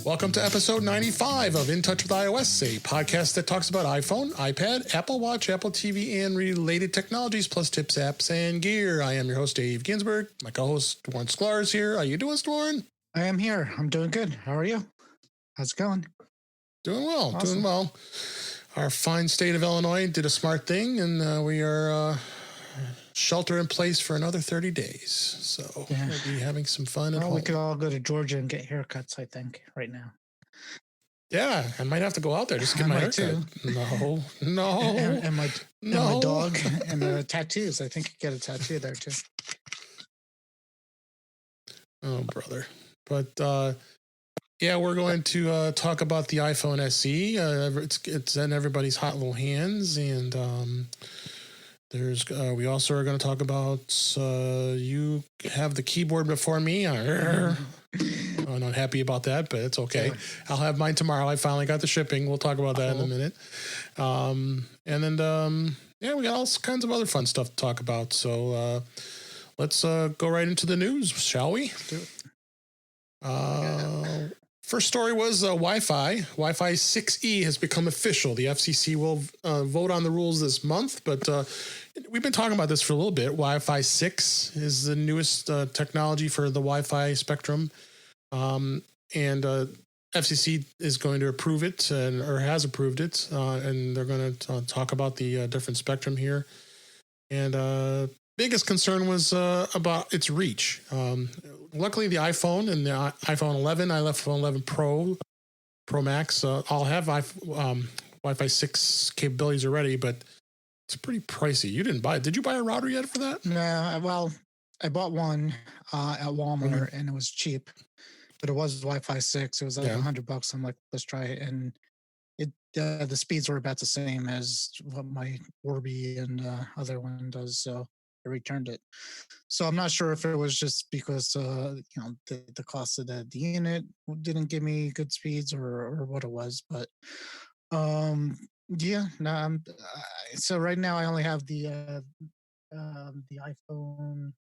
Welcome to episode 95 of In Touch with iOS, a podcast that talks about iPhone, iPad, Apple Watch, Apple TV, and related technologies, plus tips, apps, and gear. I am your host, Dave Ginsburg. My co-host, Dwarren Sklar, is here. How you doing, Dwarren? I am here. I'm doing good. How are you? How's it going? Doing well, Awesome. doing well. Our fine state of Illinois did a smart thing, and we are shelter in place for another 30 days. So we'll be having some fun at home. We could all go to Georgia and get haircuts, I think, right now. Yeah, I might have to go out there just to get my haircut. Too. No. And my dog and the tattoos. I think you get a tattoo there too. Oh, brother. But yeah, we're going to talk about the iPhone SE. It's in everybody's hot little hands, and we also are going to talk about you have the keyboard before me. I'm not happy about that, but it's okay. Yeah. I'll have mine tomorrow. I finally got the shipping. We'll talk about that in a minute. And then we got all kinds of other fun stuff to talk about. So let's go right into the news, shall we? Do it. First story was Wi-Fi. Wi-Fi 6E has become official. The FCC will vote on the rules this month, but we've been talking about this for a little bit. Wi-Fi 6 is the newest technology for the Wi-Fi spectrum, and FCC is going to approve it or has approved it, and they're going to talk about the different spectrum here. And biggest concern was about its reach. Luckily, the iPhone and the iPhone 11, iPhone 11 Pro Max, all have Wi-Fi 6 capabilities already, but it's pretty pricey. You didn't buy it. Did you buy a router yet for that? No, well, I bought one at Walmart and it was cheap, but it was Wi-Fi 6. It was like $100. I'm like, let's try it. And the speeds were about the same as what my Orbi and other one does. So I returned it. So I'm not sure if it was just because the cost of the unit didn't give me good speeds or what it was, but so right now I only have the iPhone.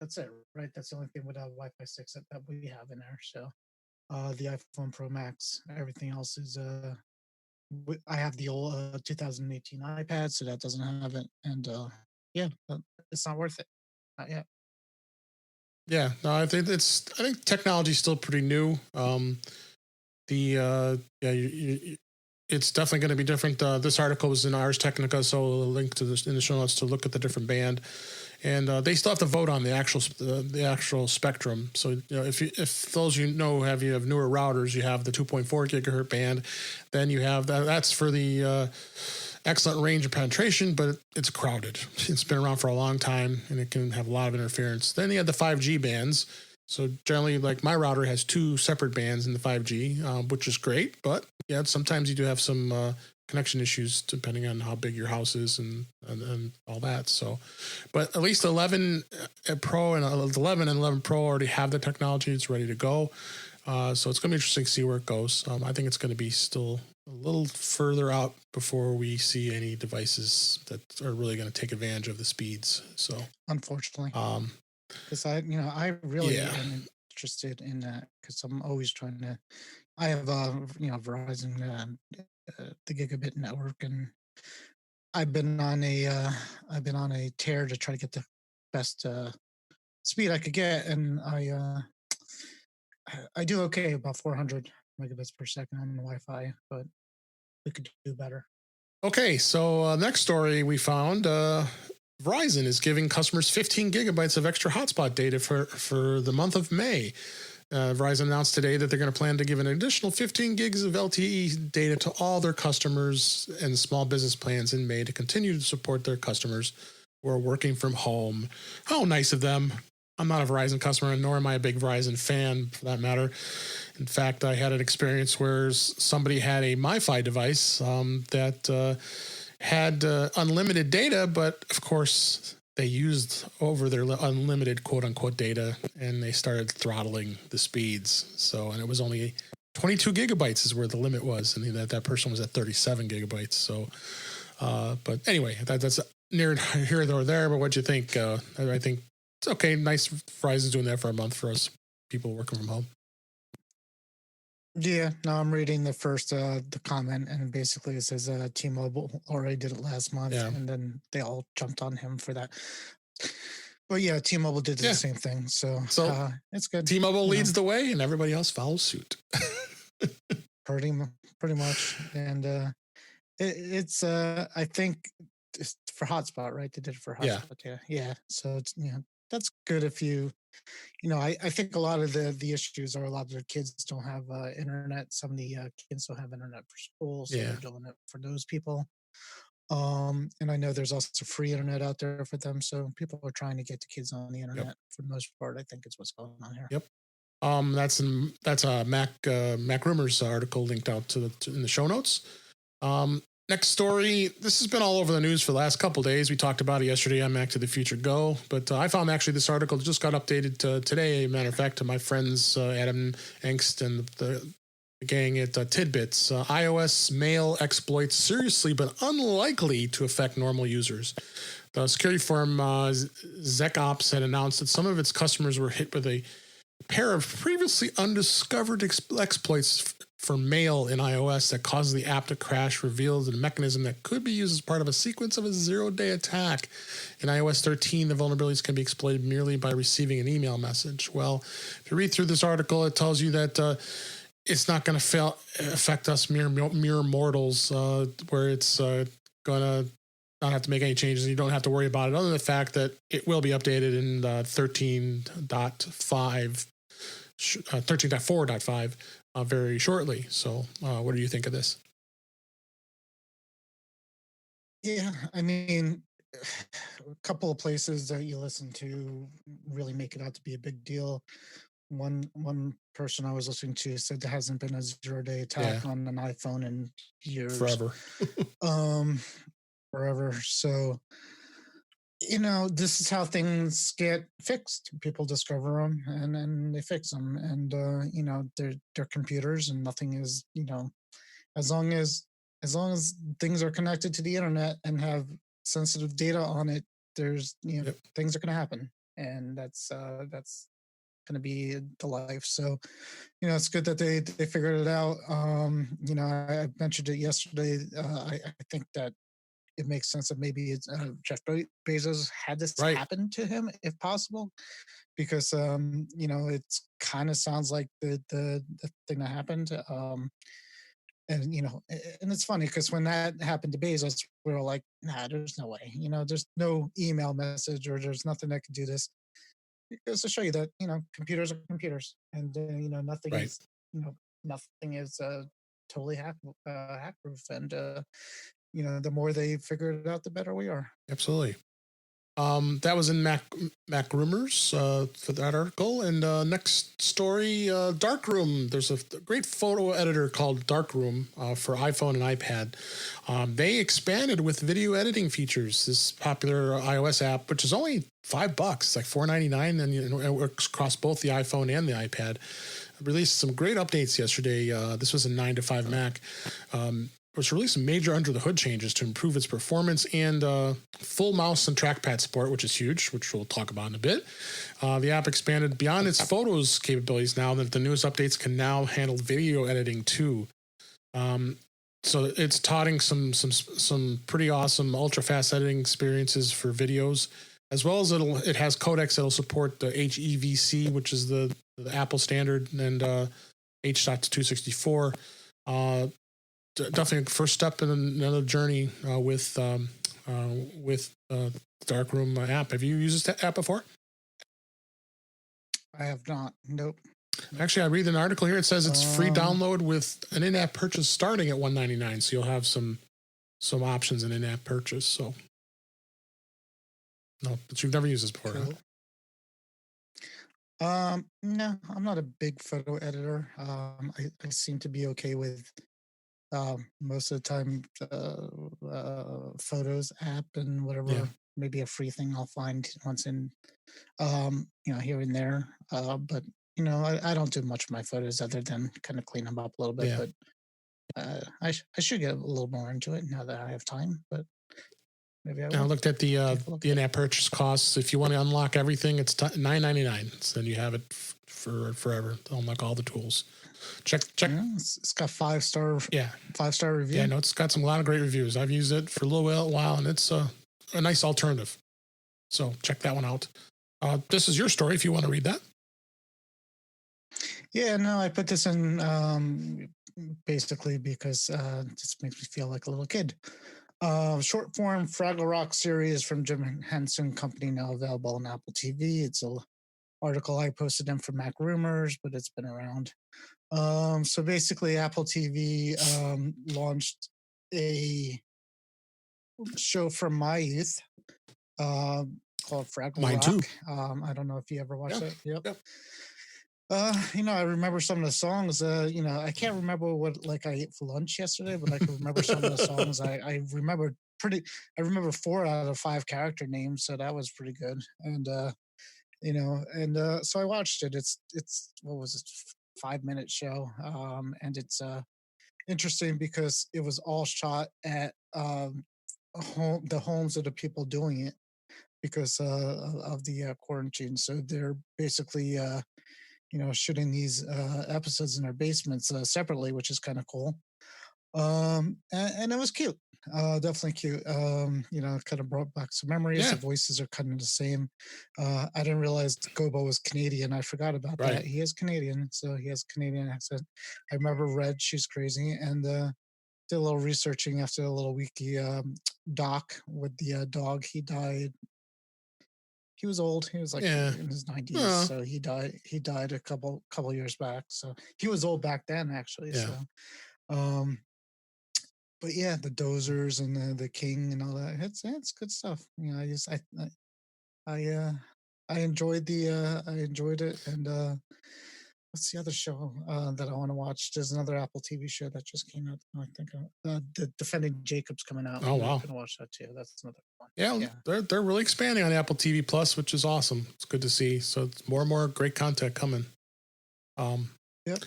That's it, right? That's the only thing with Wi-Fi 6 that we have in there. So the iPhone Pro Max, everything else is I have the old 2018 iPad, so that doesn't have it, and it's not worth it. Not yet. Yeah, no, I think technology is still pretty new. It's definitely going to be different. This article was in Ars Technica, so we'll link to this in the show notes to look at the different band. And they still have to vote on the actual spectrum. So if those you have newer routers, you have the 2.4 gigahertz band. Then you have that's for the excellent range of penetration, but it's crowded. It's been around for a long time, and it can have a lot of interference. Then you have the 5G bands. So generally, like my router has two separate bands in the 5G, which is great. But yeah, sometimes you do have some connection issues depending on how big your house is and all that. So, but at least 11 Pro and 11 and 11 Pro already have the technology. It's ready to go. So it's going to be interesting to see where it goes. I think it's going to be still a little further out before we see any devices that are really going to take advantage of the speeds. So unfortunately, because I really am interested in that because I'm always trying to. I have Verizon the gigabit network, and I've been on a tear to try to get the best speed I could get, and I do okay about 400 megabits per second on the Wi-Fi, but we could do better. Okay, so next story we found. Verizon is giving customers 15 gigabytes of extra hotspot data for the month of May. Verizon announced today that they're going to plan to give an additional 15 gigs of LTE data to all their customers and small business plans in May to continue to support their customers who are working from home. How nice of them. I'm not a Verizon customer, nor am I a big Verizon fan for that matter. In fact, I had an experience where somebody had a MiFi device that had unlimited data, but of course they used over their unlimited quote-unquote data, and they started throttling the speeds. And it was only 22 gigabytes is where the limit was, and that person was at 37 gigabytes. So, but anyway, that's near here or there. But what do you think? I think it's okay. Nice Verizon's doing that for a month for us people working from home. Yeah, no, I'm reading the comment, and basically it says T-Mobile already did it last month, Yeah. and then they all jumped on him for that. But yeah, T-Mobile did the Yeah. same thing, so So it's good. T-Mobile You know, leads the way, and everybody else follows suit. pretty pretty much, and it's I think just for Hotspot, right? They did it for Yeah. Hotspot, yeah, yeah. So it's that's good if I think a lot of the issues are a lot of the kids don't have internet. Some of the kids don't have internet for school, so Yeah. they're doing it for those people. And I know there's also free internet out there for them, so people are trying to get the kids on the Yep. internet for the most part. I think it's what's going on here. Yep. That's a Mac Rumors article linked out in the show notes. Next story. This has been all over the news for the last couple days. We talked about it yesterday on Mac to the Future Go, but I found actually this article just got updated today. Matter of fact, to my friends Adam Engst and the gang at Tidbits. iOS mail exploits seriously but unlikely to affect normal users. The security firm ZecOps had announced that some of its customers were hit with a pair of previously undiscovered exploits for mail in iOS that causes the app to crash, reveals a mechanism that could be used as part of a sequence of a zero-day attack. In iOS 13, the vulnerabilities can be exploited merely by receiving an email message. Well, if you read through this article, it tells you that it's not going to affect us mere mortals, where it's going to not have to make any changes. You don't have to worry about it, other than the fact that it will be updated in 13.4.5 very shortly. So what do you think of this? Yeah, I mean, a couple of places that you listen to really make it out to be a big deal. One person I was listening to said there hasn't been a 0-day Yeah, attack on an iPhone in years, forever. um, forever. So this is how things get fixed. People discover them and then they fix them, and they're computers, and nothing is as long as things are connected to the internet and have sensitive data on it, there's Yep. things are going to happen, and that's going to be the life. So it's good that they figured it out. I mentioned it yesterday. I think that it makes sense that maybe Jeff Bezos had this Right. happen to him, if possible, because it kind of sounds like the thing that happened. And it's funny because when that happened to Bezos, we were like, nah, there's no way. There's no email message or there's nothing that can do this. It goes to show you that computers are computers, and nothing Right. is nothing is totally hack proof, and the more they figure it out, the better we are. Absolutely. That was in Mac Rumors for that article. And next story, Darkroom. There's a great photo editor called Darkroom for iPhone and iPad. They expanded with video editing features. This popular iOS app, which is only $5, it's like $4.99, and it works across both the iPhone and the iPad. Released some great updates yesterday. This was a 9 to 5 Mac. Which released some major under the hood changes to improve its performance and full mouse and trackpad support, which is huge, which we'll talk about in a bit. The app expanded beyond its photos capabilities now that the newest updates can now handle video editing too. So it's touting some pretty awesome ultra fast editing experiences for videos, as well as it has codecs that'll support the HEVC, which is the Apple standard, and H.264. Definitely a first step in another journey with Darkroom app. Have you used this app before? I have not. Nope. Actually, I read an article here. It says it's free download with an in-app purchase starting at $1.99. So you'll have some options in in-app purchase. So no, but you've never used this before, Cool. No, I'm not a big photo editor. I seem to be okay with most of the time Photos app and whatever. Yeah. Maybe a free thing I'll find once in here and there. But I don't do much of my photos other than kind of clean them up a little bit. Yeah. But I should get a little more into it now that I have time. But Maybe I And I will looked at the take a look at it. in-app purchase costs. If you want to unlock everything, it's $9.99. So then you have it for forever to unlock all the tools. Check. Yeah, it's got 5-star Yeah, review. yeah. No, it's got a lot of great reviews. I've used it for a little while, and it's a nice alternative. So check that one out. This is your story if you want to read that. Yeah, no, I put this in basically because it just makes me feel like a little kid. Shortform Fragglerock Serie is from Jim Henson Company, now available on Apple TV. It's an article I posted in for Mac Rumors, but it's been around. So basically, Apple TV launched a show from my youth called Fraggle Mine Rock. too. I don't know if you ever watched it. Yep. Yep. I remember some of the songs. I can't remember what I ate for lunch yesterday, but I can remember some of the songs. I remember 4 out of 5 character names, so that was pretty good. And so I watched it. It's what was it, 5-minute show, and it's interesting because it was all shot at the homes of the people doing it because of the quarantine. So they're basically shooting these episodes in their basements separately, which is kind of cool. And it was cute. Definitely cute. Kind of brought back some memories. Yeah. The voices are kind of the same. I didn't realize Gobo was Canadian. I forgot about that. He is Canadian, so he has a Canadian accent. I remember Red, she's crazy, and did a little researching after a little wiki doc with the dog. He died. He was old. He was in his 90s, so he died. He died a couple years back. So he was old back then, actually. Yeah. So, but yeah, the dozers and the king and all that. It's good stuff. I enjoyed it. And what's the other show that I want to watch? There's another Apple TV show that just came out. I think the Defending Jacob's coming out. Oh wow! I'm gonna watch that too. That's another one. Yeah. They're really expanding on Apple TV Plus, which is awesome. It's good to see. So it's more and more great content coming. Yep.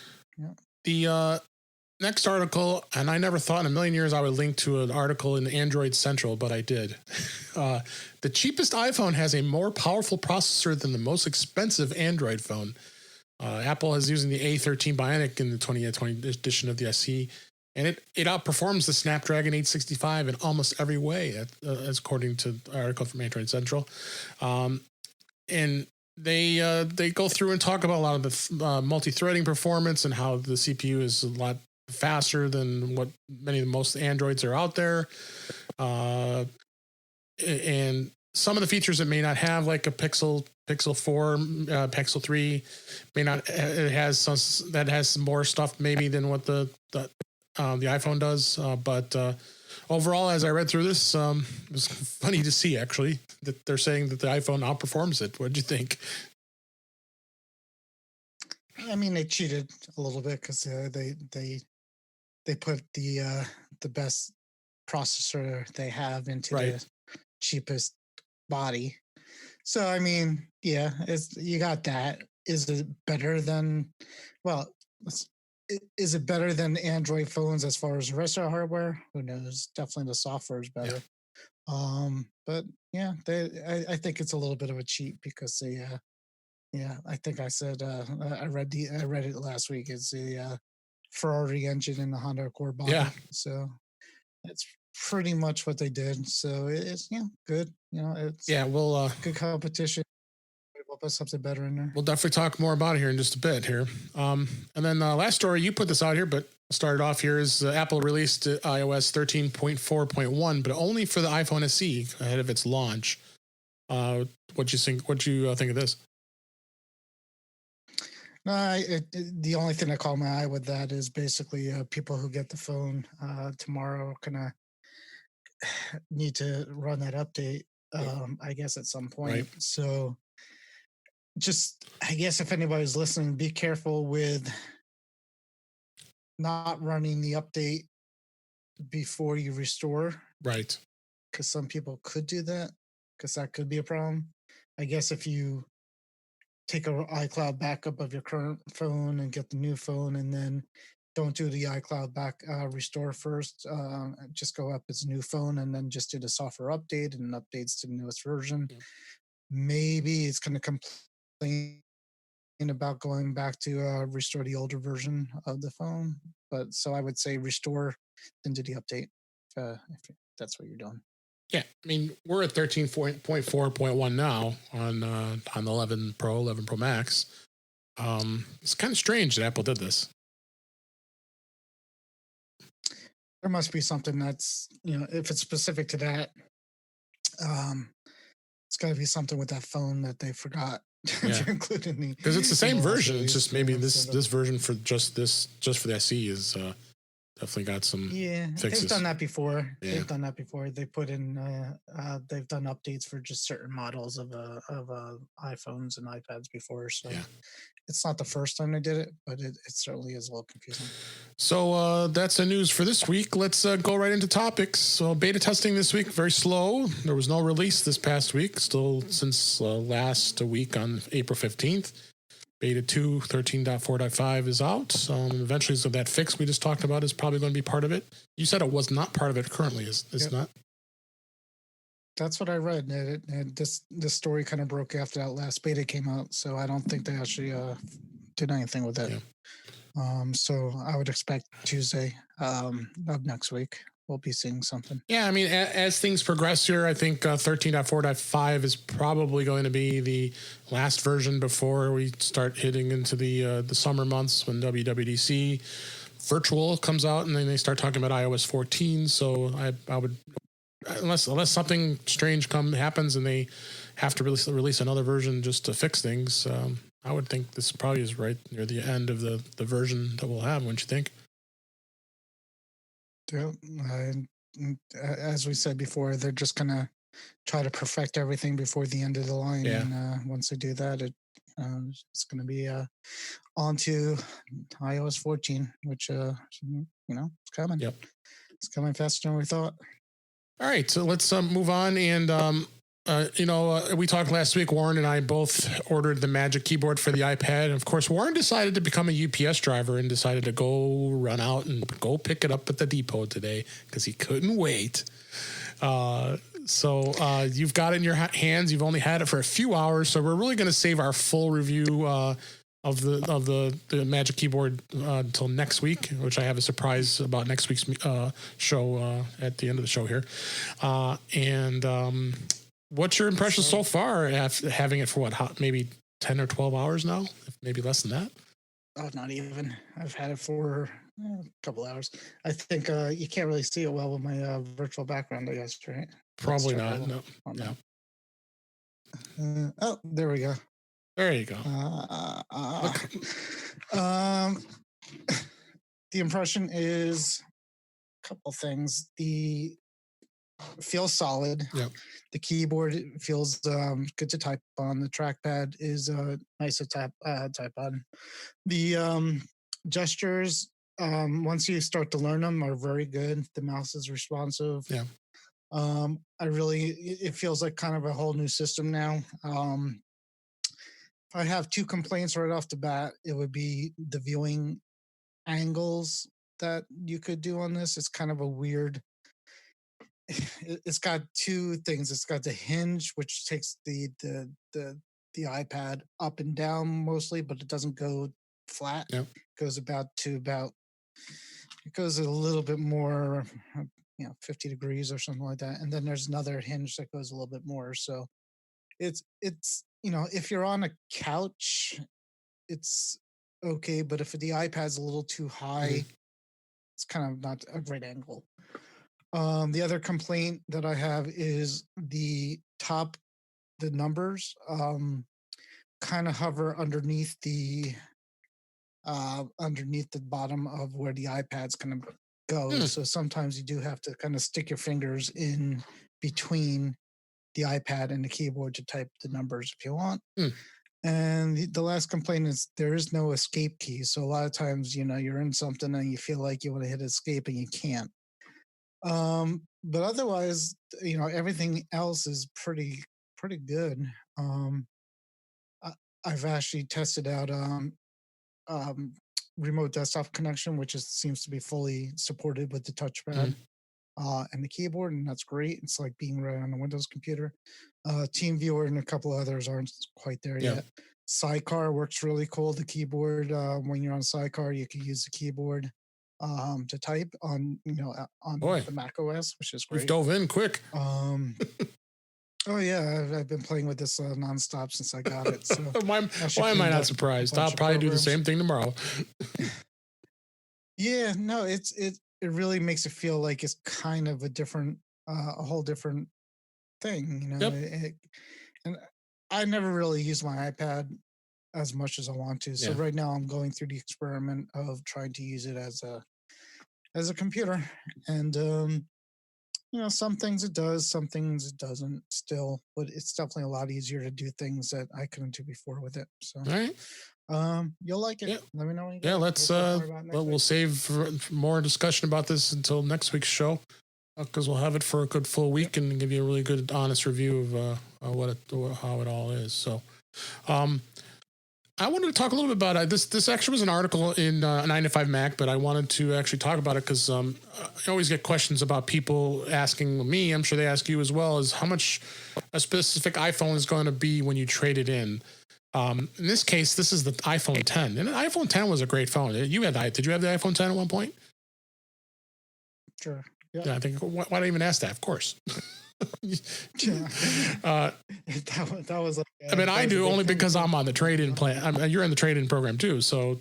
The next article, and I never thought in a million years I would link to an article in Android Central, but I did. The cheapest iPhone has a more powerful processor than the most expensive Android phone. Apple is using the A13 Bionic in the 2020 edition of the SE, and it outperforms the Snapdragon 865 in almost every way, as according to the article from Android Central. And they go through and talk about a lot of the multi-threading performance and how the CPU is a lot faster than what many of the most Androids are out there. And some of the features it may not have, like a Pixel 4, Pixel 3, may not. It has some more stuff maybe than what the iPhone does. But overall, as I read through this, it was funny to see actually that they're saying that the iPhone outperforms it. What did you think? I mean, they cheated a little bit because they put the best processor they have into the cheapest body. So I mean, yeah, you got that. Is it better than? Well, is it better than Android phones as far as the rest of the hardware? Who knows? Definitely the software is better. Yeah. But yeah, I think it's a little bit of a cheat because I think I said I read it last week. It's the Ferrari engine in the Honda Accord body. Yeah. So that's pretty much what they did. So it's good. It's we'll good competition. We'll put something better in there. We'll definitely talk more about it here in just a bit here. And then last story, you put this out here, but started off here is Apple released iOS 13.4.1, but only for the iPhone SE ahead of its launch. What you think of this? No, the only thing that caught my eye with that is basically people who get the phone tomorrow are gonna need to run that update. I guess at some point. Right. So, just I guess if anybody's listening, be careful with not running the update before you restore. Right. Because some people could do that. Because that could be a problem. I guess if you take an iCloud backup of your current phone and get the new phone and then don't do the iCloud back restore first. Just go up as a new phone and then just do the software update and updates to the newest version. Yep. Maybe it's going to complain about going back to restore the older version of the phone. But so I would say restore, then do the update if that's what you're doing. Yeah, I mean, we're at 13.4.1 now on the 11 Pro, 11 Pro Max. It's kind of strange that Apple did this. There must be something that's, if it's specific to that, it's got to be something with that phone that they forgot to include in the. Because it's the same version. It's just maybe this this version for just for the SE is definitely got some fixes. They've done that before. Yeah. They've done that before. They put in they've done updates for just certain models of iPhones and iPads before. So it's not the first time they did it, but it certainly is a little confusing. So that's the news for this week. Let's go right into topics. So beta testing this week, very slow. There was no release this past week, still since last week on April 15th. Beta 2, 13.4.5 is out. Eventually, so that fix we just talked about is probably going to be part of it. You said it was not part of it currently, is not? That's what I read. And this story kind of broke after that last beta came out, so I don't think they actually did anything with it. Yeah. So I would expect Tuesday of next week we'll be seeing something. Yeah, I mean, as things progress here, I think 13.4.5 is probably going to be the last version before we start hitting into the summer months when WWDC Virtual comes out, and then they start talking about iOS 14. So I would, unless something strange happens and they have to release another version just to fix things, I would think this probably is right near the end of the version that we'll have, wouldn't you think? Yeah, as we said before, they're just gonna try to perfect everything before the end of the line. Yeah. And once they do that, it's gonna be on to iOS 14, which it's coming. Yep, it's coming faster than we thought. All right, so let's move on. And we talked last week. Warren and I both ordered the Magic Keyboard for the iPad. And of course, Warren decided to become a UPS driver and decided to go run out and go pick it up at the depot today because he couldn't wait. So you've got it in your hands. You've only had it for a few hours. So we're really going to save our full review of the Magic Keyboard until next week, which I have a surprise about next week's show at the end of the show here. What's your impression so far after having it for maybe 10 or 12 hours now? Maybe less than that? Oh, not even. I've had it for a couple hours. I think you can't really see it well with my virtual background, I guess, right? Probably not. No. Oh, there we go. There you go. The impression is a couple things. Feels solid. Yep. The keyboard feels good to type on. The trackpad is nice to type on. The gestures, once you start to learn them, are very good. The mouse is responsive. Yeah. It feels like kind of a whole new system now. If I have two complaints right off the bat, it would be the viewing angles that you could do on this. It's kind of a weird. It's got two things. It's got the hinge, which takes the iPad up and down mostly, but it doesn't go flat. Yep. It goes it goes a little bit more, 50 degrees or something like that. And then there's another hinge that goes a little bit more. So it's if you're on a couch, it's okay. But if the iPad's a little too high, it's kind of not a great angle. The other complaint that I have is the numbers kind of hover underneath the bottom of where the iPad's kind of goes. So sometimes you do have to kind of stick your fingers in between the iPad and the keyboard to type the numbers if you want. And the last complaint is there is no escape key. So a lot of times, you're in something and you feel like you want to hit escape and you can't. But otherwise, everything else is pretty good. I've actually tested out remote desktop connection, which seems to be fully supported with the touchpad Mhm. and the keyboard, and that's great. It's like being right on a Windows computer. TeamViewer and a couple others aren't quite there Yeah. yet. Sidecar works really cool. The keyboard, when you're on Sidecar, you can use the keyboard to type on on Boy, the Mac OS, which is you've great. dove in quick. Um, oh yeah, I've been playing with this nonstop since I got it. So why, actually why am I cleaned not up a surprised? I'll bunch of probably do the programs. same thing tomorrow. Yeah, no, it really makes it feel like it's kind of a whole different thing, Yep. and I never really use my iPad as much as I want to. So Yeah. right now I'm going through the experiment of trying to use it as a computer, and some things it does, some things it doesn't still, but it's definitely a lot easier to do things that I couldn't do before with it. So All right. you'll like it. Yeah. Let me know when you Yeah. get it. Let's, We'll talk more about it next well, we'll week. save more discussion about this until next week's show. Because we'll have it for a good full week and give you a really good, honest review of how it all is. So, I wanted to talk a little bit about this. This actually was an article in 9 to 5 Mac, but I wanted to actually talk about it because I always get questions about people asking me. I'm sure they ask you as well. Is how much a specific iPhone is going to be when you trade it in. In this case, this is the iPhone 10, and the iPhone 10 was a great phone. Did you have the iPhone 10 at one point? Sure. Yep. Yeah, I think. Why do I even ask that? Of course. Yeah. That was like. I mean, I do only because I'm on the trade-in plan. plan. You're in the trade-in program too, so.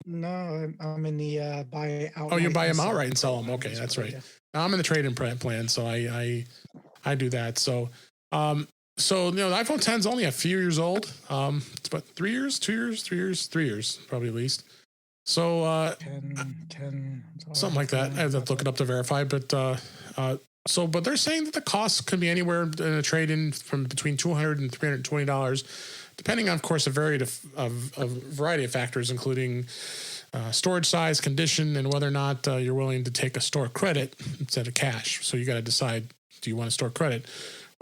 No, I'm in the buy outright. Oh, you buy them and sell outright and sell them. program Okay, as that's well, right. yeah. I'm in the trade-in plan, so I do that. So, so the iPhone 10 is only a few years old. It's about 3 years, 2 years, 3 years, 3 years, probably at least. So 10, something like that. I have to look it up to verify, but but they're saying that the cost could be anywhere in a trade-in from between $200 and $320, depending on, of course, a variety of factors, including storage size, condition, and whether or not you're willing to take a store credit instead of cash. So you got to decide, do you want to store credit?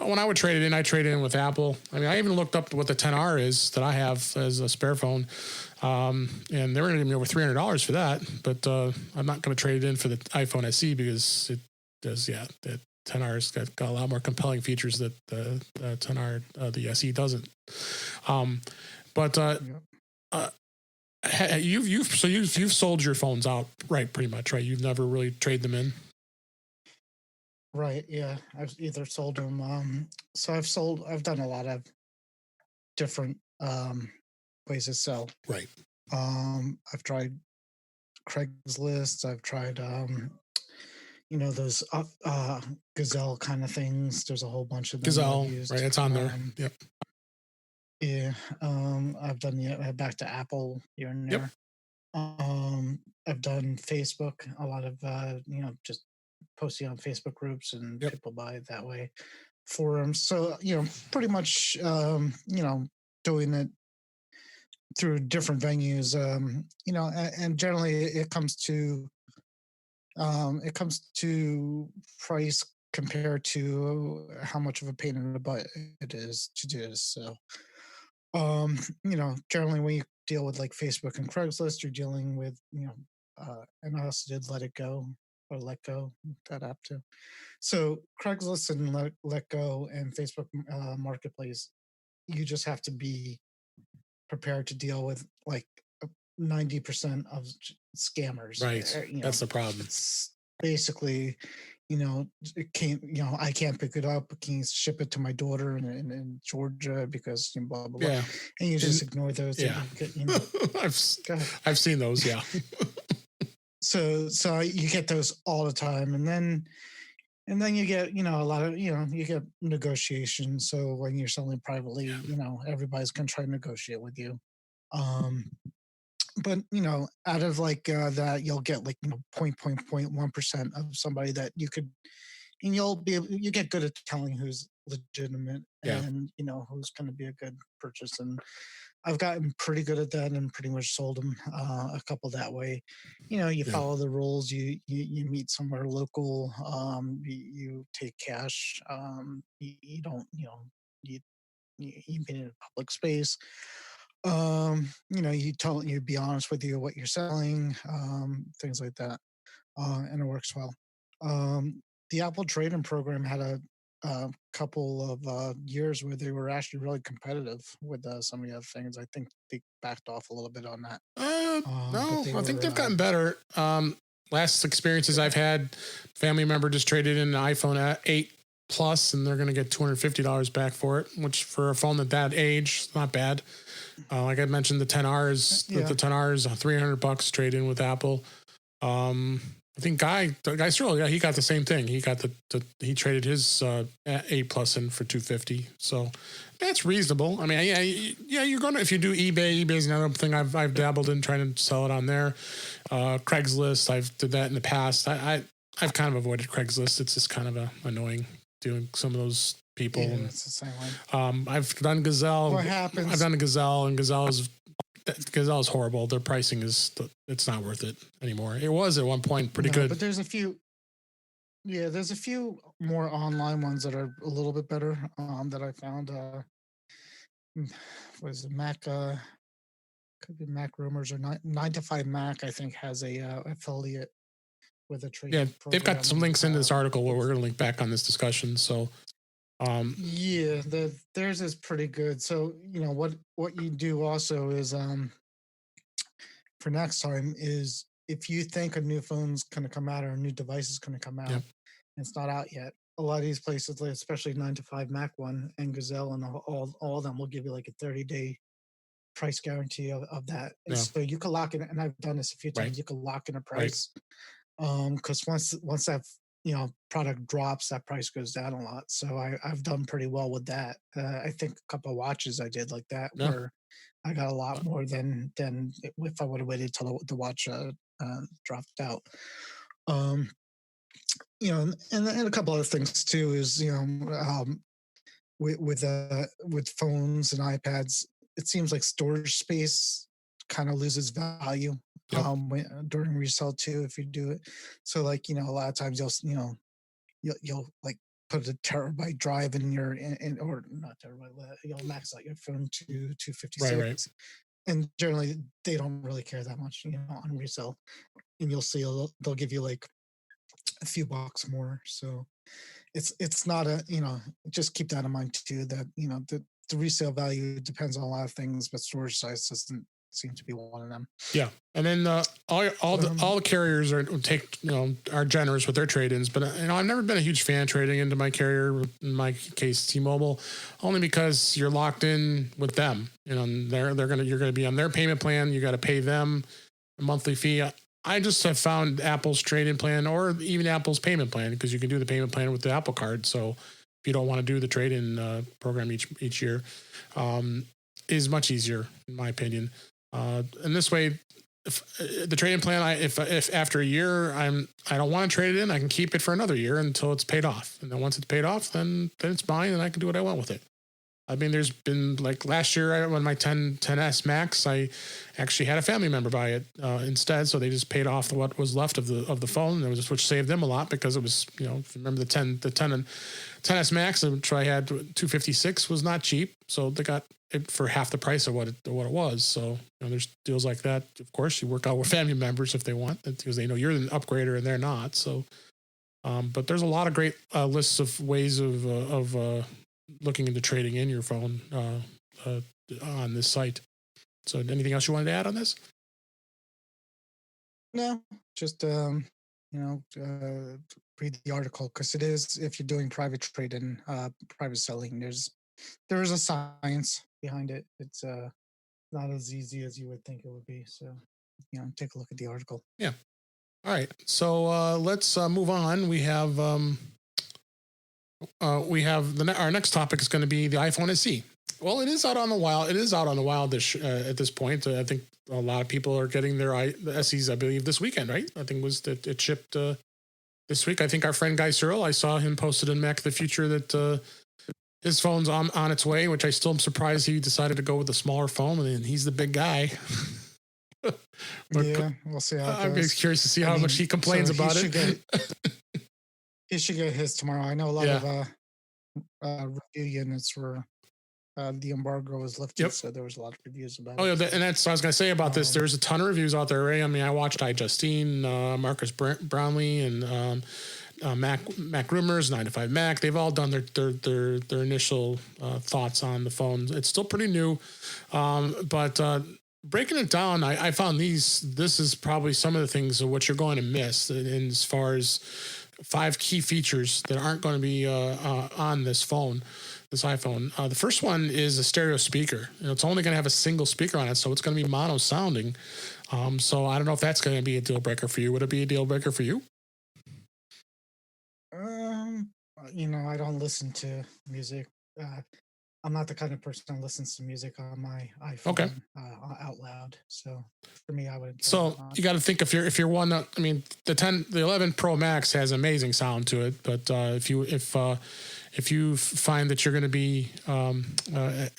When I would trade it in, I trade it in with Apple. I mean, I even looked up what the 10R is that I have as a spare phone. And they were going to give me over $300 for that, but I'm not going to trade it in for the iPhone SE because it does, the 10R's got a lot more compelling features that the 10R, the SE doesn't. You've sold your phones out, right? Pretty much, right? You've never really traded them in. Right. Yeah. I've either sold them. So I've done a lot of different ways to sell. Right. I've tried Craigslist. I've tried, those Gazelle kind of things. There's a whole bunch of them. Gazelle, right? It's on there. Yep. Yeah. I've done back to Apple here and Yep. there. I've done Facebook, a lot of just posting on Facebook groups and people buy it that way. Forums. So, pretty much doing it through different venues. And generally it comes to price compared to how much of a pain in the butt it is to do this. So generally when you deal with like Facebook and Craigslist, you're dealing with, and I also did Let Go, that app too. So Craigslist and Let Go and Facebook Marketplace, you just have to be prepared to deal with like 90% of scammers. Right. That's the problem. It's basically, it can't, I can't pick it up. Can you ship it to my daughter in Georgia because blah, blah, blah. Yeah. And you just ignore those. Yeah. I've seen those. Yeah. So you get those all the time. And then you get, a lot of, you get negotiations. So when you're selling privately, everybody's going to try to negotiate with you. But out of like that, you'll get like 0.1% of somebody that you could, and you get good at telling who's legitimate and who's going to be a good purchase. And I've gotten pretty good at that and pretty much sold them a couple that way. You follow the rules. You meet somewhere local. You take cash. You don't. You meet in a public space. you'd be honest with you what you're selling, things like that, and it works well. The Apple trade-in program had a couple of years where they were actually really competitive with some of the other things. I think they backed off a little bit on that, but No, they I think were. they've gotten better. Last experiences I've had, family member just traded in an iPhone 8 Plus, and they're going to get $250 back for it, which for a phone at that age, is not bad. Like I mentioned, the 10Rs, Yeah. the 10Rs, $300 trade in with Apple. I think Guy Searle, yeah, he got the same thing. He got he traded his 8 Plus in for $250. So that's reasonable. I mean, yeah, you're gonna, if you do eBay is another thing I've dabbled in trying to sell it on there. Craigslist, I've did that in the past. I've kind of avoided Craigslist. It's just kind of annoying doing some of those people. Yeah, it's the same way. I've done Gazelle. What happens? I've done a Gazelle, and Gazelle is horrible. Their pricing it's not worth it anymore. It was at one point pretty good. But there's a few. Yeah, there's a few more online ones that are a little bit better that I found. Was it Mac? Could be Mac Rumors or 9 to 5 Mac. I think has a affiliate with a trade. Yeah, they've got some links in this article where we're going to link back on this discussion. So, yeah, theirs is pretty good. So what you do also is for next time is if you think a new phone's going to come out or a new device is going to come out, and it's not out yet. A lot of these places, especially 9 to 5 Mac one and Gazelle and all of them, will give you like a 30-day price guarantee of that. Yeah. So you can lock in, and I've done this a few times. Right. You can lock in a price, because once that product drops, that price goes down a lot. So I've done pretty well with that. I think a couple of watches I did like that where I got a lot more than if I would have waited till the watch dropped out. And a couple other things too is with phones and iPads, it seems like storage space kind of loses value during resale too if you do it. So like a lot of times you'll like put a terabyte drive in your or not terabyte, you'll max out your phone to 256. Right. And generally they don't really care that much on resale, and you'll see they'll give you like a few bucks more. So it's not just keep that in mind too, that the resale value depends on a lot of things, but storage size doesn't seem to be one of them. Yeah, and then all the carriers are generous with their trade-ins, but I've never been a huge fan of trading into my carrier. In my case, T-Mobile, only because you're locked in with them. You're gonna be on their payment plan. You got to pay them a monthly fee. I just have found Apple's trade-in plan, or even Apple's payment plan, because you can do the payment plan with the Apple Card. So if you don't want to do the trade-in program each year, is much easier in my opinion. And this way, if the trade-in plan, if after a year I don't want to trade it in, I can keep it for another year until it's paid off, and then once it's paid off, then it's mine, and I can do what I want with it. I mean, there's been like last year when my 10S Max, I actually had a family member buy it instead, so they just paid off what was left of the phone, which saved them a lot, because it was if you remember the 10S Max, which I had 256, was not cheap, so they got it for half the price of what it was. So there's deals like that. Of course, you work out with family members if they want, because they know you're an upgrader and they're not. So, but there's a lot of great lists of ways of looking into trading in your phone on this site. So anything else you wanted to add on this? No, just read the article, because it is, if you're doing private trade and private selling, there is a science behind it. It's not as easy as you would think it would be. So take a look at the article. Yeah. All right, so let's move on. We have our next topic is going to be the iPhone SE. Well, it is out on the wild. It is out on the wild at this point. I think a lot of people are getting the SEs, I believe, this weekend, right? I think it shipped this week. I think our friend Guy Searle, I saw him posted in Mac of the Future that his phone's on its way, which I still am surprised he decided to go with a smaller phone, and he's the big guy. Yeah, we'll see how it I'm goes. curious to see how much he complains about it. He should get his tomorrow. I know a lot of review units were the embargo was lifted, Yep. so there was a lot of reviews about Oh it. yeah, and that's what I was gonna say about this. There's a ton of reviews out there, right? I mean, I watched iJustine, Marcus Brownlee, and Mac Rumors, 9 to 5 Mac. They've all done their initial thoughts on the phone. It's still pretty new, but breaking it down, I found this is probably some of the things of what you're going to miss in as far as 5 key features that aren't going to be on this phone, this iPhone. The first one is a stereo speaker. It's only going to have a single speaker on it, so it's going to be mono sounding. So I don't know if that's going to be a deal breaker for you. Would it be a deal breaker for you? I don't listen to music. I'm not the kind of person that listens to music on my iPhone out loud. So for me, I would. So you got to think if you're one. I mean, the 11 Pro Max has amazing sound to it, but if you find that you're going to be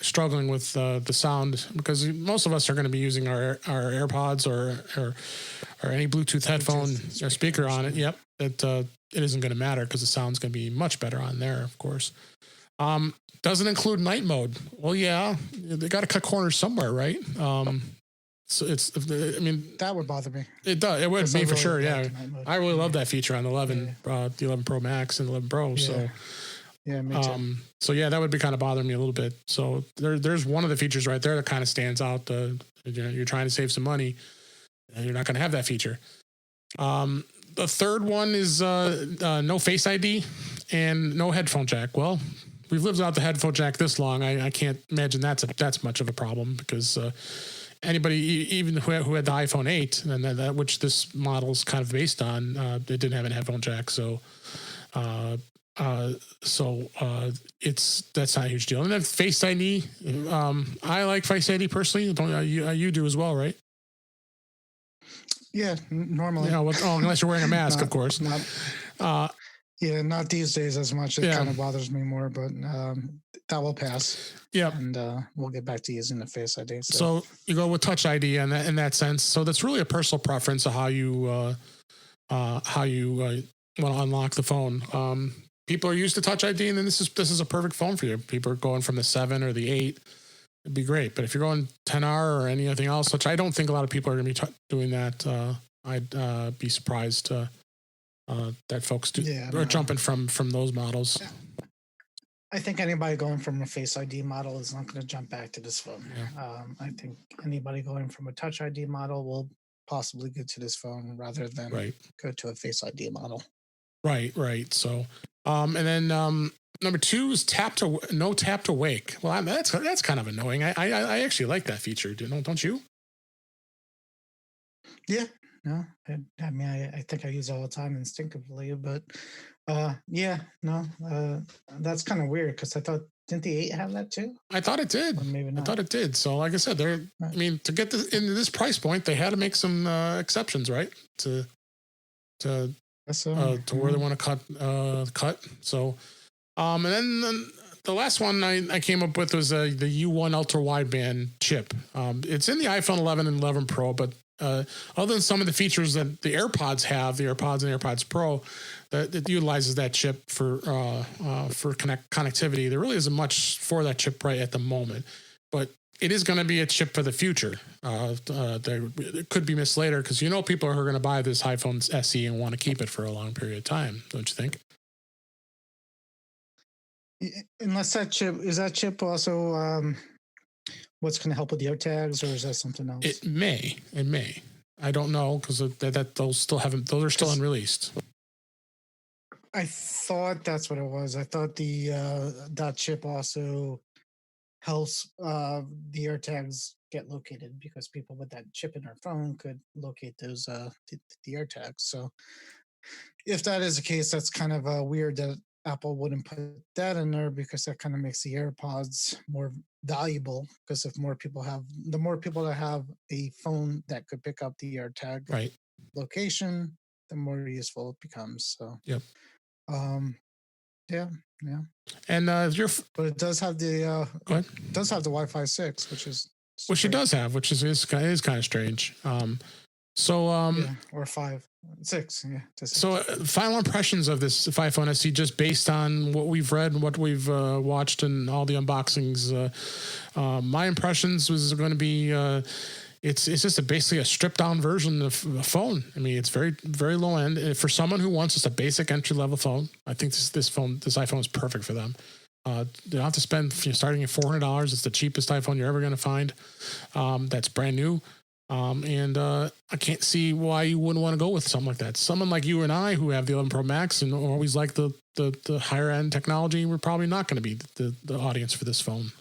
struggling with the sound, because most of us are going to be using our AirPods or any Bluetooth headphone or speaker on it. Yep, it isn't going to matter because the sound's going to be much better on there, of course. Doesn't include night mode. Well, yeah, they got to cut corners somewhere, right? So I mean, that would bother me. It does. It would be for sure. Yeah, I really love that feature on the 11, the 11 Pro Max and 11 Pro. Yeah. So. Yeah, me too. So yeah, that would be kind of bothering me a little bit. So there's one of the features right there that kind of stands out. You're trying to save some money, and you're not going to have that feature. The third one is no Face ID and no headphone jack. Well, we've lived without the headphone jack this long. I can't imagine that's much of a problem, because anybody, even who had the iPhone 8, and that which this model is kind of based on, it didn't have a headphone jack. So. That's not a huge deal. And then Face ID, I like Face ID personally. Don't you do as well, right? Yeah, normally. Yeah, unless you're wearing a mask, of course. Not these days as much. It kind of bothers me more, but that will pass. Yeah, and we'll get back to using the Face ID. So you go with Touch ID in that sense. So that's really a personal preference of how you want to unlock the phone. People are used to Touch ID, and then this is a perfect phone for you. People are going from the 7 or the 8. It'd be great. But if you're going 10R or anything else, which I don't think a lot of people are going to be doing that, I'd be surprised that folks are jumping from those models. Yeah. I think anybody going from a Face ID model is not going to jump back to this phone. Yeah. I think anybody going from a Touch ID model will possibly get to this phone rather than go to a Face ID model. Right. So, and then number 2 is no tap to wake. Well, that's kind of annoying. I actually like that feature. Don't you? Yeah. No. I mean, I think I use it all the time instinctively, but that's kind of weird, because I thought, didn't the 8 have that too? I thought it did. Or maybe not. I thought it did. So, like I said, to get into this price point, they had to make some exceptions, right? To where they want to cut. So, and then the last one I came up with was the U1 ultra wideband chip. It's in the iPhone 11 and 11 Pro, but other than some of the features that the AirPods have, the AirPods and AirPods Pro, that utilizes that chip for connectivity, there really isn't much for that chip right at the moment. But it is going to be a chip for the future. It could be missed later, because people are going to buy this iPhone SE and want to keep it for a long period of time. Don't you think? Unless that chip also what's going to help with the AirTags, or is that something else? It may. I don't know, because those are still unreleased. I thought that's what it was. I thought that chip also helps the AirTags get located, because people with that chip in their phone could locate those the AirTags. So if that is the case, that's kind of weird that Apple wouldn't put that in there, because that kind of makes the AirPods more valuable, because the more people that have a phone that could pick up the AirTag location, the more useful it becomes. So yep. Yeah. And but it does have the Wi-Fi 6, which it does have, which is kind of strange. Or 5. 6, yeah. So, final impressions of this iPhone SE, just based on what we've read and what we've watched and all the unboxings. My impressions was going to be it's just basically a stripped down version of a phone. I mean, it's very, very low end. For someone who wants just a basic entry level phone, I think this iPhone is perfect for them. You don't have to spend, starting at $400. It's the cheapest iPhone you're ever going to find. That's brand new. I can't see why you wouldn't want to go with something like that. Someone like you and I, who have the 11 Pro Max and always like the higher end technology, we're probably not going to be the audience for this phone,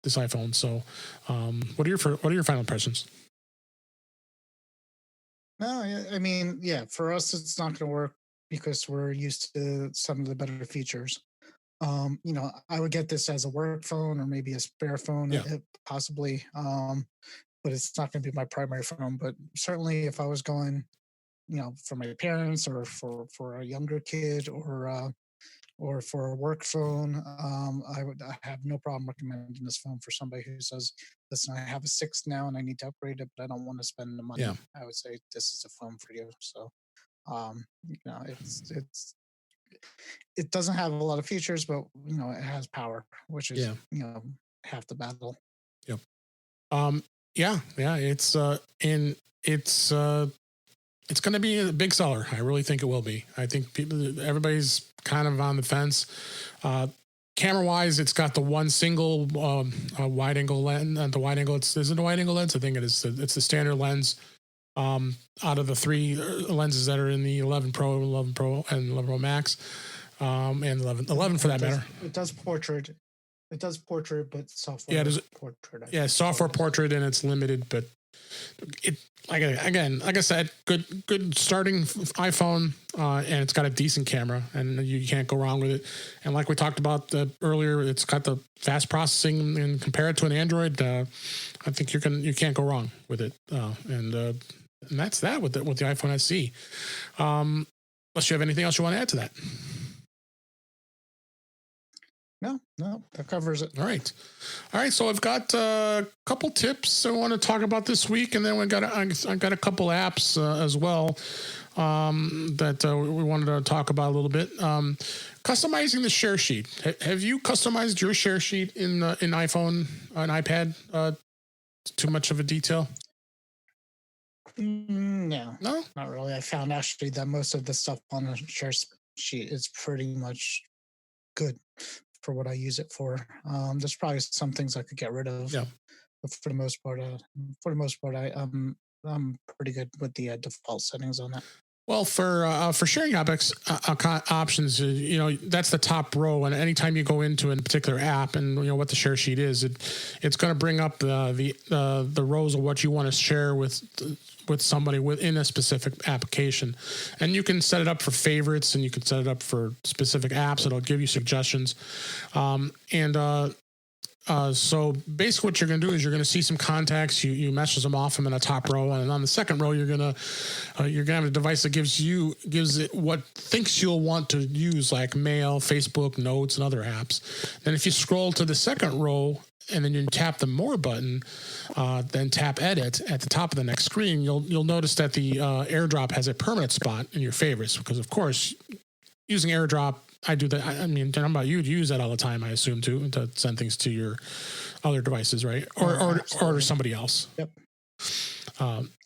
this iPhone. So, what are your final impressions? No, I mean, yeah, for us, it's not going to work because we're used to some of the better features. I would get this as a work phone or maybe a spare phone, possibly. But it's not going to be my primary phone. But certainly, if I was going, for my parents or for a younger kid or for a work phone, I have no problem recommending this phone for somebody who says, "Listen, I have a 6 now and I need to upgrade it, but I don't want to spend the money." Yeah. I would say this is a phone for you. So, it doesn't have a lot of features, but it has power, which is half the battle. Yep. It's going to be a big seller. I really think it will be. I think everybody's kind of on the fence. Camera wise, it's got the one single wide angle lens. The wide angle, is it a wide angle lens? I think it is. It's the standard lens. Out of the 3 lenses that are in the 11 Pro, and 11 Pro Max, and 11 for that matter. It does portrait. It does portrait, but software. Yeah, portrait. Software portrait, and it's limited. But it like I said, good starting iPhone, and it's got a decent camera, and you can't go wrong with it. And like we talked about earlier, it's got the fast processing, and compare it to an Android, I think you can't go wrong with it. And that's that with the iPhone SE. Unless you have anything else you want to add to that. No, that covers it. All right. So I've got a couple tips I want to talk about this week, and then I got a couple apps as well that we wanted to talk about a little bit. Customizing the share sheet. Have you customized your share sheet in iPhone, an iPad? Too much of a detail? No, not really. I found actually that most of the stuff on the share sheet is pretty much good for what I use it for. There's probably some things I could get rid of. Yeah. But for the most part, I'm pretty good with the default settings on that. Well, for sharing options, that's the top row. And anytime you go into a particular app, and what the share sheet is, it's going to bring up the rows of what you want to share with somebody within a specific application. And you can set it up for favorites, and you can set it up for specific apps. It'll give you suggestions. So basically what you're going to do is you're going to see some contacts. You message them off them in a top row, and on the second row you're going to have a device that gives it what thinks you'll want to use, like Mail, Facebook, Notes, and other apps. Then if you scroll to the second row and then you tap the More button, then tap Edit at the top of the next screen, you'll notice that the AirDrop has a permanent spot in your favorites, because of course using AirDrop, I do that. I mean, I don't know about you, do you use that all the time, I assume, to send things to your other devices, right? Or somebody else. Yep.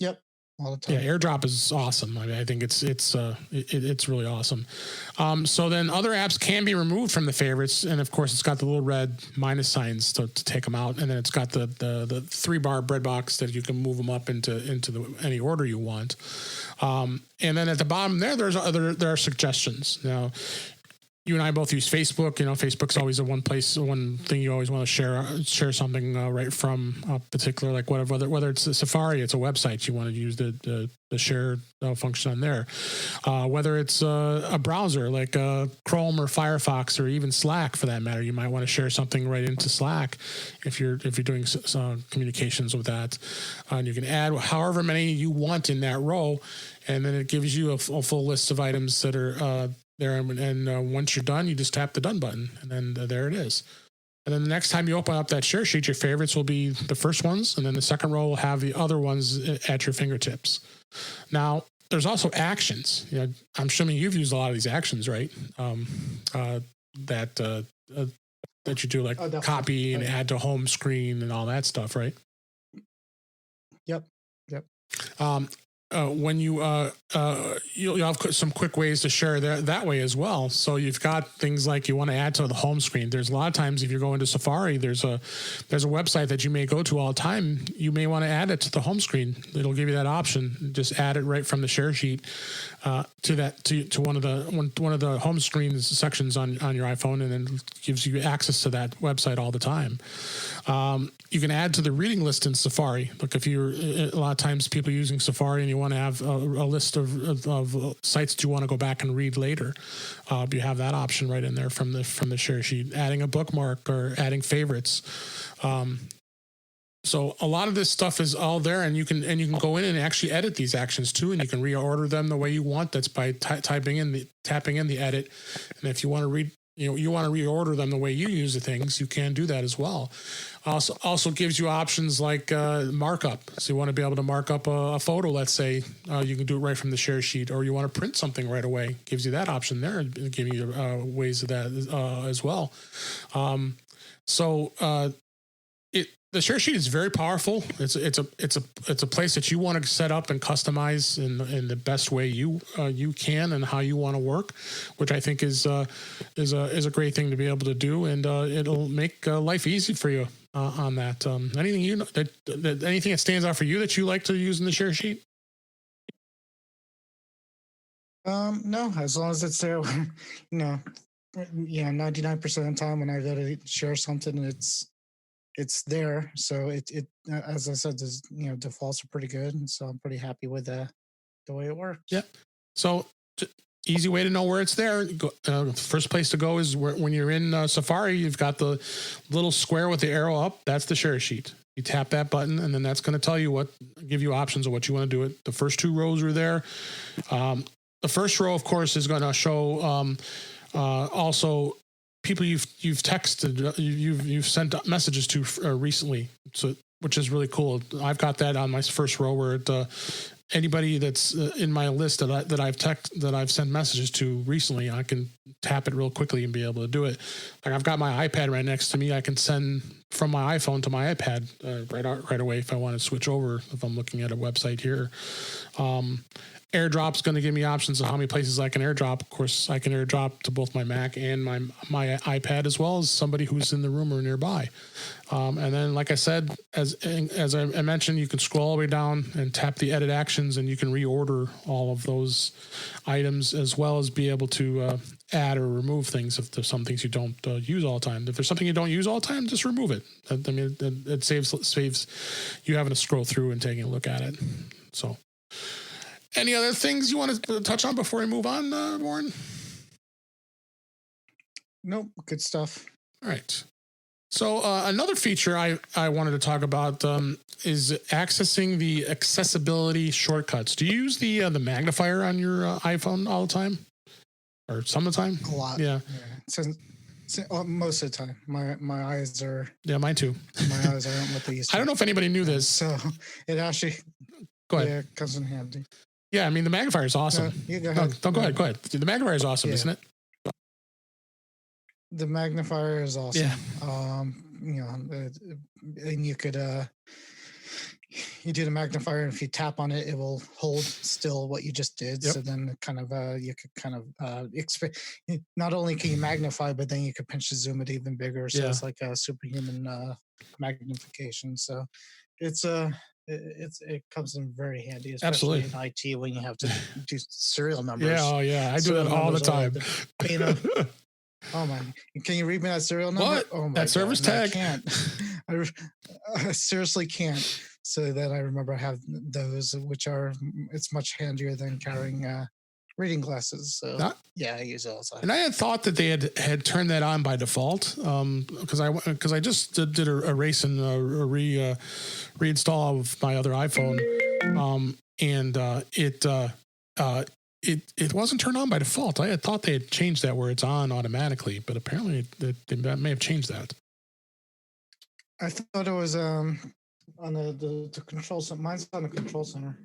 Yep. All the time. Yeah, AirDrop is awesome. I mean, I think it's really awesome. So then other apps can be removed from the favorites, and of course it's got the little red minus signs to take them out, and then it's got the 3-bar bread box that you can move them up into any order you want. And then at the bottom there are suggestions. Now, you and I both use Facebook. Facebook's always the one thing you always want to share something right from, particular, like whether it's a Safari, it's a website, you want to use the share function on there. Whether it's a browser like Chrome or Firefox or even Slack for that matter, you might want to share something right into Slack if you're doing some communications with that. And you can add however many you want in that row, and then it gives you a full list of items that are there, and once you're done, you just tap the done button, and then there it is. And then the next time you open up that share sheet, your favorites will be the first ones, and then the second row will have the other ones at your fingertips. Now, there's also actions. You know, I'm assuming you've used a lot of these actions, right? That that you do, like copy and add to home screen and all that stuff, right? Yep. Yep. When you'll have some quick ways to share that way as well. So you've got things like you want to add to the home screen. There's a lot of times if you're going to Safari, there's a website that you may go to all the time. You may want to add it to the home screen. It'll give you that option. Just add it right from the share sheet to one of the home screen sections on your iPhone, and then gives you access to that website all the time. You can add to the reading list in Safari. Look, if you're a lot of times people using Safari and you want to have a list of sites that you want to go back and read later, you have that option right in there from the share sheet. Adding a bookmark or adding favorites. So a lot of this stuff is all there, and you can go in and actually edit these actions too, and you can reorder them the way you want. That's by tapping in the edit, and if you want to you want to reorder them the way you use the things, you can do that as well. Also gives you options like markup. So you want to be able to mark up a photo, let's say, you can do it right from the share sheet, or you want to print something right away. Gives you that option there, giving you ways of that as well. The share sheet is very powerful. It's a place that you want to set up and customize in the best way you can and how you want to work, which I think is a great thing to be able to do, and it'll make life easy for you on that. Anything anything that stands out for you that you like to use in the share sheet? No, as long as it's there, 99% of the time when I go to share something, it's there. So it as I said, defaults are pretty good, and so I'm pretty happy with the way it works. Yeah. So easy way to know where it's there. First place to go is when you're in Safari. You've got the little square with the arrow up. That's the share sheet. You tap that button, and then that's going to tell you give you options of what you want to do it. The first two rows are there. The first row, of course, is going to show also people you've texted, you've sent messages to recently, so which is really cool. I've got that on my first row where anybody that's in my list that I've sent messages to recently, I can tap it real quickly and be able to do it. Like I've got my iPad right next to me. I can send from my iPhone to my iPad right away if I want to switch over. If I'm looking at a website here. AirDrop's going to give me options of how many places I can AirDrop. Of course, I can AirDrop to both my Mac and my iPad, as well as somebody who's in the room or nearby. And then, like I said, as I mentioned, you can scroll all the way down and tap the edit actions, and you can reorder all of those items, as well as be able to add or remove things if there's some things you don't use all the time. If there's something you don't use all the time, just remove it. I mean, it saves you having to scroll through and taking a look at it. So. Any other things you want to touch on before we move on, Warren? Nope, good stuff. All right. So another feature I wanted to talk about is accessing the accessibility shortcuts. Do you use the magnifier on your iPhone all the time, or some of the time? A lot. Yeah. Most of the time. My eyes are. Yeah, mine too. My eyes aren't what they used to. I don't know if anybody knew this. So it actually. Go ahead. Yeah, it comes in handy. Yeah, I mean, the magnifier is awesome. You go ahead. No, go ahead. Go ahead. The magnifier is awesome, isn't it? The magnifier is awesome. Yeah. And you could you do the magnifier, and if you tap on it, it will hold still what you just did. Yep. So then kind of you could kind of expect. Not only can you magnify, but then you could pinch to zoom it even bigger. So it's like a superhuman magnification. So it comes in very handy, especially in IT when you have to do serial numbers. Yeah, I do that all the time. Oh my! Can you read me that serial number? What? Oh my! That service tag? I can't. I seriously can't. So that I remember I have those, which it's much handier than carrying reading glasses. So I use it all the time. And I had thought that they had turned that on by default because I just did a erase and reinstall of my other iPhone, and it wasn't turned on by default. I had thought they had changed that where it's on automatically, but apparently they may have changed that. I thought it was on the control center. Mine's on the control center.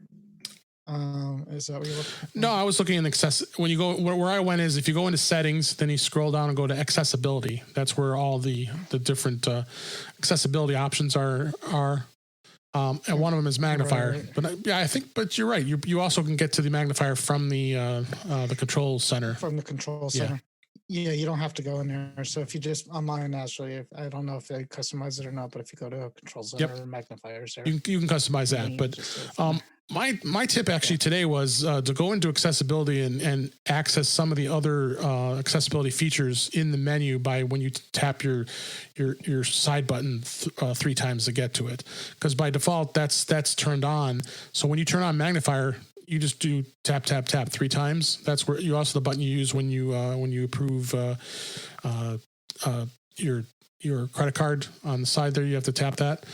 Is that what you're looking for? No, I was looking in when you go where I went is if you go into settings, then you scroll down and go to accessibility. That's where all the different accessibility options are. And one of them is magnifier. Right. But yeah, I think. But you're right. You also can get to the magnifier from the control center. From the control center. Yeah, you don't have to go in there. So if you just on mine, actually, I don't know if they customize it or not, but if you go to a control center or magnifiers there, you can customize that. But my tip actually today was to go into accessibility and access some of the other accessibility features in the menu by when you tap your side button 3 times to get to it, because by default that's turned on. So when you turn on magnifier, you just do tap 3 times. That's where you also the button you use when you approve your credit card on the side there. You have to tap that.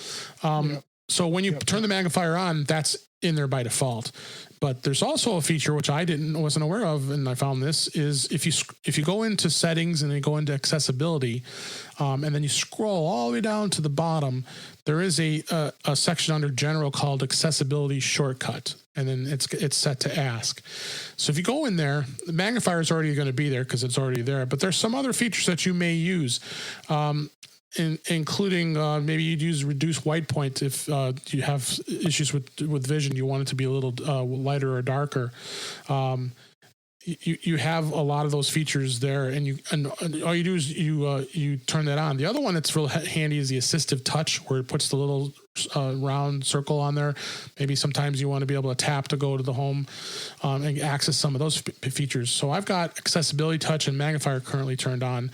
So when you turn the magnifier on, that's in there by default. But there's also a feature which I wasn't aware of, and I found this is if you go into settings and then go into accessibility, and then you scroll all the way down to the bottom, there is a section under general called accessibility shortcut, and then it's set to ask. So if you go in there, the magnifier is already going to be there because it's already there. But there's some other features that you may use. Including maybe you'd use reduce white point if you have issues with vision. You want it to be a little lighter or darker. You have a lot of those features there, and all you do is you turn that on. The other one that's real handy is the assistive touch, where it puts the little round circle on there. Maybe sometimes you want to be able to tap to go to the home and access some of those features. So I've got accessibility touch and magnifier currently turned on,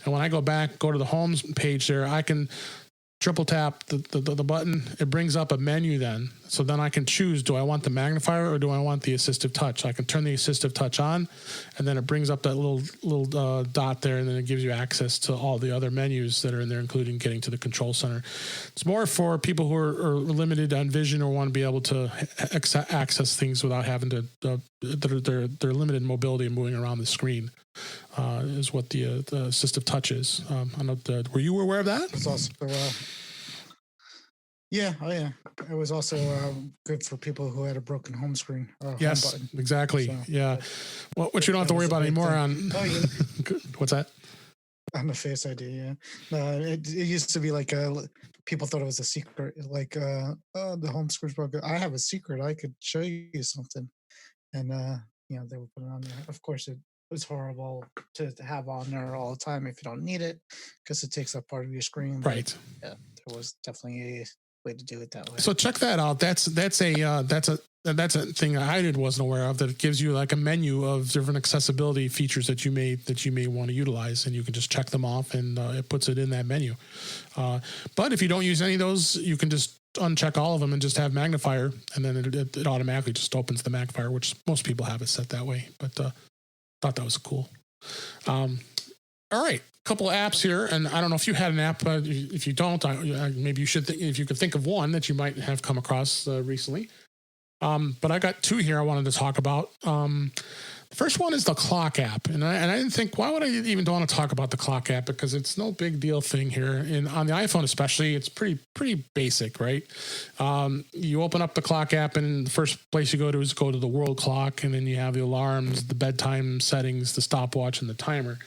and when I go to the home page there, I can triple tap the button. It brings up a menu then. So then I can choose, do I want the magnifier or do I want the assistive touch? I can turn the assistive touch on, and then it brings up that little dot there, and then it gives you access to all the other menus that are in there, including getting to the control center. It's more for people who are limited on vision or want to be able to access things without having to, their limited mobility and moving around the screen. Is what the assistive touch is. I know were you aware of that? It's also yeah. It was also good for people who had a broken home screen. Yes, home button. exactly. So, yeah, which you don't have to worry about anymore. What's that? On the Face ID, yeah. No, it used to be like people thought it was a secret, like the home screen's broken. I have a secret. I could show you something, and they would put it on there. Of course, it was horrible to have on there all the time if you don't need it, because it takes up part of your screen. Right. Yeah, there was definitely a way to do it that way. So check that out. That's a thing I wasn't aware of, that it gives you like a menu of different accessibility features that you may want to utilize, and you can just check them off, and it puts it in that menu. But if you don't use any of those, you can just uncheck all of them and just have magnifier, and then it automatically just opens the magnifier, which most people have it set that way. But thought that was cool. All right, couple of apps here, and I don't know if you had an app. If you don't, maybe you should think, if you could think of one that you might have come across recently. But I got 2 here I wanted to talk about. The first one is the clock app, and I didn't think, why would I even want to talk about the clock app, because it's no big deal thing here. And on the iPhone especially, it's pretty basic, right? You open up the clock app, and the first place you go to the world clock, and then you have the alarms, the bedtime settings, the stopwatch, and the timer.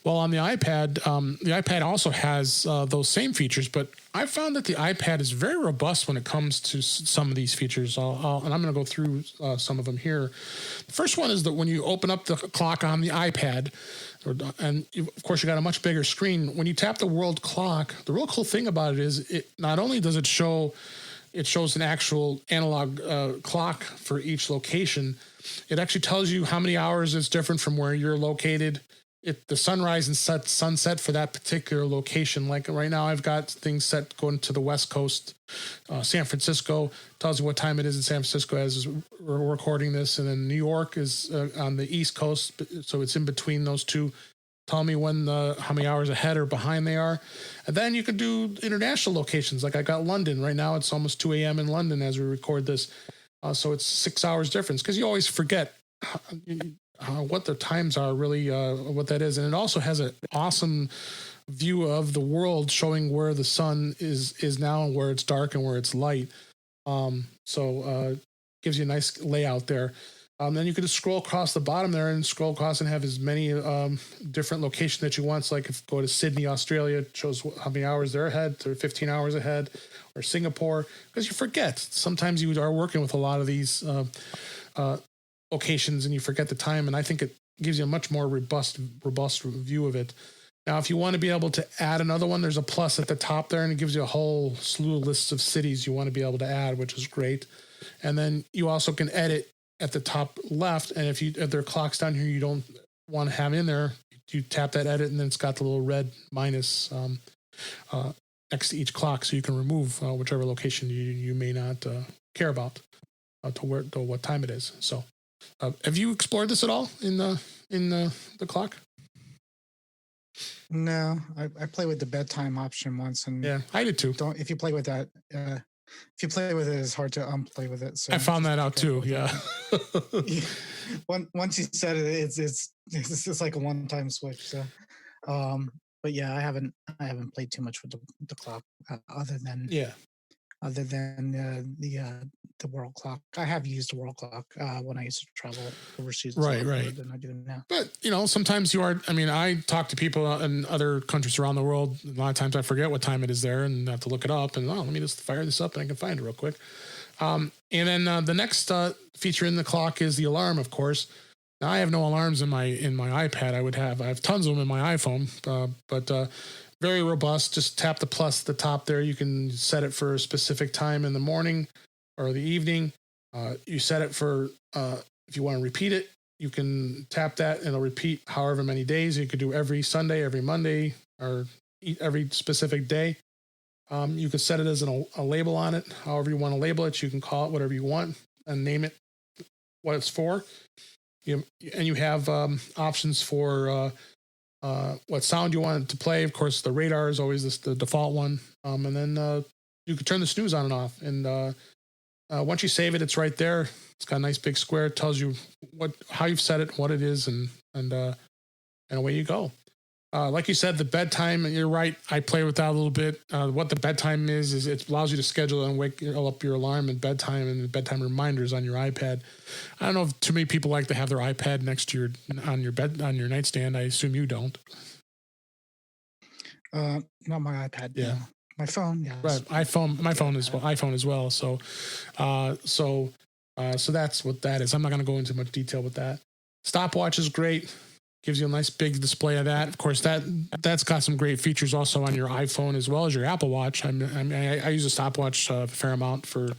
Well, on the iPad also has those same features, but I found that the iPad is very robust when it comes to some of these features. And I'm going to go through some of them here. The first one is that when you open up the clock on the iPad, and of course you got a much bigger screen, when you tap the world clock, the real cool thing about it is it not only does it shows an actual analog clock for each location, it actually tells you how many hours it's different from where you're located. The sunrise and sunset for that particular location. Like right now, I've got things set going to the West Coast, San Francisco. Tells you what time it is in San Francisco as we're recording this, and then New York is on the East Coast, so it's in between those two. Tell me how many hours ahead or behind they are, and then you could do international locations. Like I got London right now; it's almost 2 a.m. in London as we record this, so it's 6 hours difference, because you always forget what the times are really, what that is. And it also has an awesome view of the world, showing where the sun is now and where it's dark and where it's light. So gives you a nice layout there. Then you can just scroll across the bottom there and scroll across and have as many different locations that you want. So like if you go to Sydney, Australia, it shows how many hours they're ahead. They're 15 hours ahead. Or Singapore, because you forget. Sometimes you are working with a lot of these locations and you forget the time. And I think it gives you a much more robust view of it. Now, if you want to be able to add another one, there's a plus at the top there, and it gives you a whole slew of lists of cities you want to be able to add, which is great. And then you also can edit at the top left, and if there are clocks down here you don't want to have in there, you tap that edit, and then it's got the little red minus next to each clock, so you can remove whichever location you may not care about to what time it is. So, have you explored this at all in the clock? No, I play with the bedtime option once, and yeah, I did too. If you play with that. If you play with it, it's hard to unplay with it. So I found that out too. Yeah. Once you set it, it's just like a one-time switch. So, but yeah, I haven't played too much with the clock other than the world clock. I have used the world clock when I used to travel overseas. Right. Than I do now. But sometimes you are. I mean, I talk to people in other countries around the world. A lot of times I forget what time it is there, and I have to look it up. And let me just fire this up, and I can find it real quick. And then the next feature in the clock is the alarm, of course. Now I have no alarms in my iPad. I have tons of them in my iPhone, but very robust. Just tap the plus at the top there. You can set it for a specific time in the morning or the evening. You set it for if you want to repeat it, you can tap that and it'll repeat however many days. You could do every Sunday, every Monday, or every specific day. You could set it as a label on it, however you want to label it. You can call it whatever you want and name it what it's for. You have options for what sound you want it to play. Of course, the radar is always the default one. And then you can turn the snooze on and off. And once you save it, it's right there. It's got a nice big square. It tells you how you've set it, what it is, and away you go. Like you said, the bedtime, you're right. I play with that a little bit. What the bedtime is it allows you to schedule and wake up your alarm and bedtime reminders on your iPad. I don't know if too many people like to have their iPad next to on your nightstand. I assume you don't. Not my iPad. Yeah. No. My phone. Yeah. Right. iPhone as well. So that's what that is. I'm not going to go into much detail with that. Stopwatch is great. Gives you a nice big display of that. Of course, that's got some great features also on your iPhone as well as your Apple Watch. I use a stopwatch a fair amount on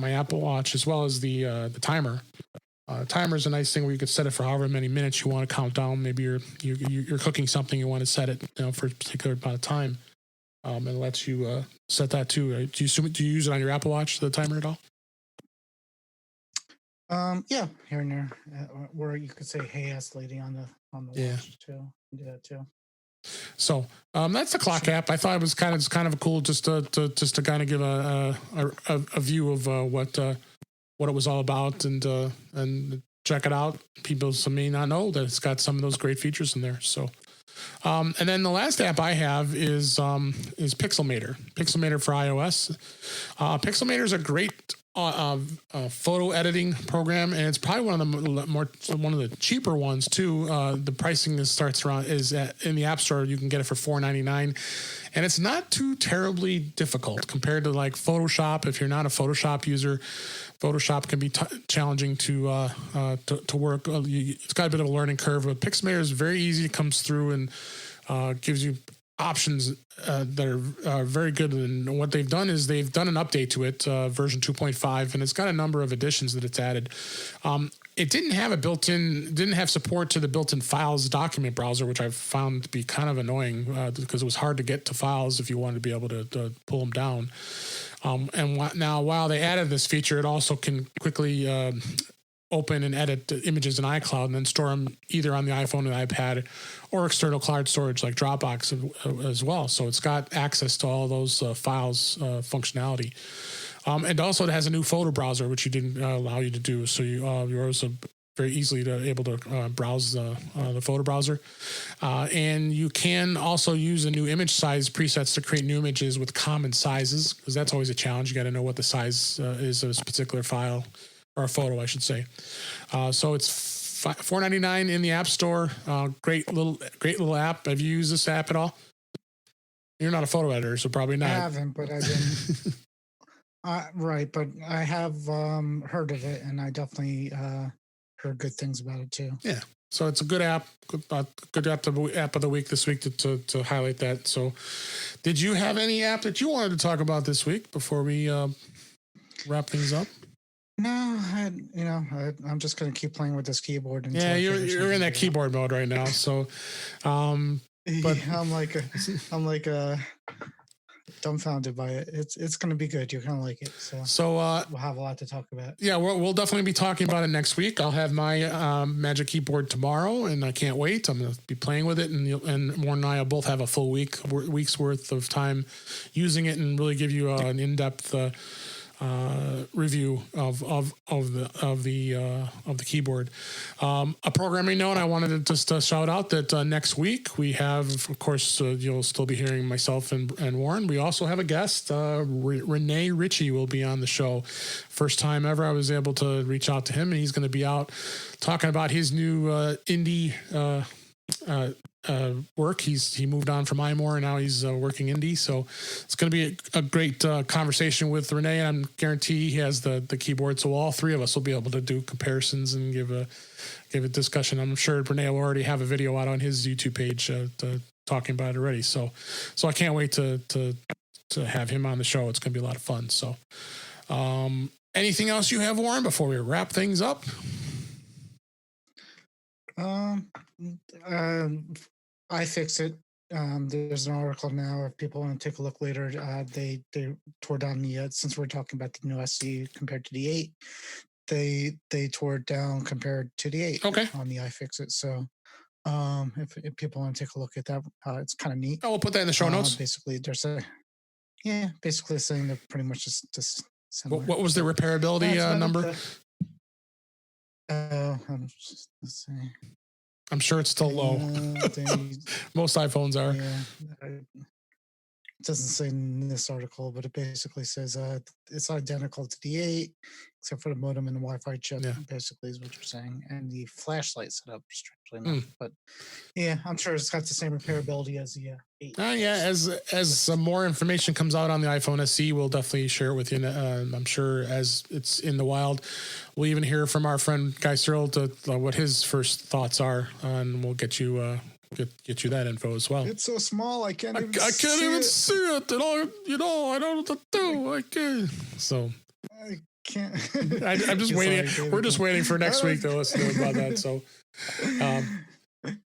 my Apple Watch as well as the timer. Timer is a nice thing where you can set it for however many minutes you want to count down. Maybe you're cooking something, you want to set it for a particular amount of time. And it lets you set that too. Do you use it on your Apple Watch, the timer at all? Yeah, here and there, where you could say "Hey, ask lady" on the watch too. Do that too. So that's the clock app. I thought it was kind of cool just to kind of give a view of what it was all about and check it out. People may not know that it's got some of those great features in there. So. And then the last app I have is Pixelmator. Pixelmator for iOS. Pixelmator is a great photo editing program, and it's probably one of the cheaper ones too. The pricing in the App Store. You can get it for $4.99, and it's not too terribly difficult compared to like Photoshop. If you're not a Photoshop user, Photoshop can be challenging to work. It's got a bit of a learning curve, but Pixelmator is very easy. It comes through and gives you options that are very good. And what they've done is they've done an update to it, version 2.5, and it's got a number of additions that it's added. It didn't have support to the built-in files document browser, which I've found to be kind of annoying because it was hard to get to files if you wanted to be able to pull them down. Now, while they added this feature, it also can quickly open and edit the images in iCloud and then store them either on the iPhone and iPad or external cloud storage like Dropbox as well. So it's got access to all those files functionality. And also it has a new photo browser, which you didn't allow you to do. So you're also very easily able to browse the photo browser. And you can also use a new image size presets to create new images with common sizes, because that's always a challenge. You got to know what the size is of this particular file. or a photo, I should say. So it's $4.99 in the App Store. Great little app. Have you used this app at all? You're not a photo editor, so probably not. I haven't, but I've been right. But I have heard of it, and I definitely heard good things about it too. Yeah. So it's a good app. Good app of the week this week to highlight that. So, did you have any app that you wanted to talk about this week before we wrap things up? No, I'm just gonna keep playing with this keyboard. Yeah, you're in that keyboard mode right now. So, but I'm like dumbfounded by it. It's gonna be good. You're gonna like it. So we'll have a lot to talk about. Yeah, we'll definitely be talking about it next week. I'll have my Magic Keyboard tomorrow, and I can't wait. I'm gonna be playing with it, and Warren and I will both have a full week's worth of time using it, and really give you an in-depth review of the keyboard. A programming note, I wanted to just shout out that next week we have, of course, you'll still be hearing myself and Warren. We also have a guest. Renee Ritchie will be on the show. First time ever I was able to reach out to him, and he's going to be out talking about his new indie work. He moved on from iMore, and now he's working indie. So it's going to be a great conversation with Renee, and I guarantee he has the keyboard. So all three of us will be able to do comparisons and give a discussion. I'm sure Renee will already have a video out on his YouTube page talking about it already. So I can't wait to have him on the show. It's going to be a lot of fun. So anything else you have, Warren, before we wrap things up? iFixit. There's an article now. If people want to take a look later, they tore down the since we're talking about the new SE compared to the 8, they tore it down compared to the 8 on the iFixit. So if people want to take a look at that, it's kind of neat. We'll put that in the show notes. Basically, they're saying, basically saying they're pretty much just similar. What was the repairability number? Let's see. I'm sure it's still low. Most iPhones are. Yeah, it doesn't say in this article, but it basically says it's identical to the 8, except for the modem and the Wi-Fi chip. Yeah. Basically, is what you're saying, and the flashlight setup, strangely enough. But yeah, I'm sure it's got the same repairability as the 8. As some more information comes out on the iPhone SE, we'll definitely share it with you. I'm sure as it's in the wild, we'll even hear from our friend Guy Cyril to what his first thoughts are, and we'll get you get you that info as well. It's so small, I can't even see it. And I don't know what to do. I can't. So I can't. I'm just waiting. We're just waiting for next week to listen to about that. So.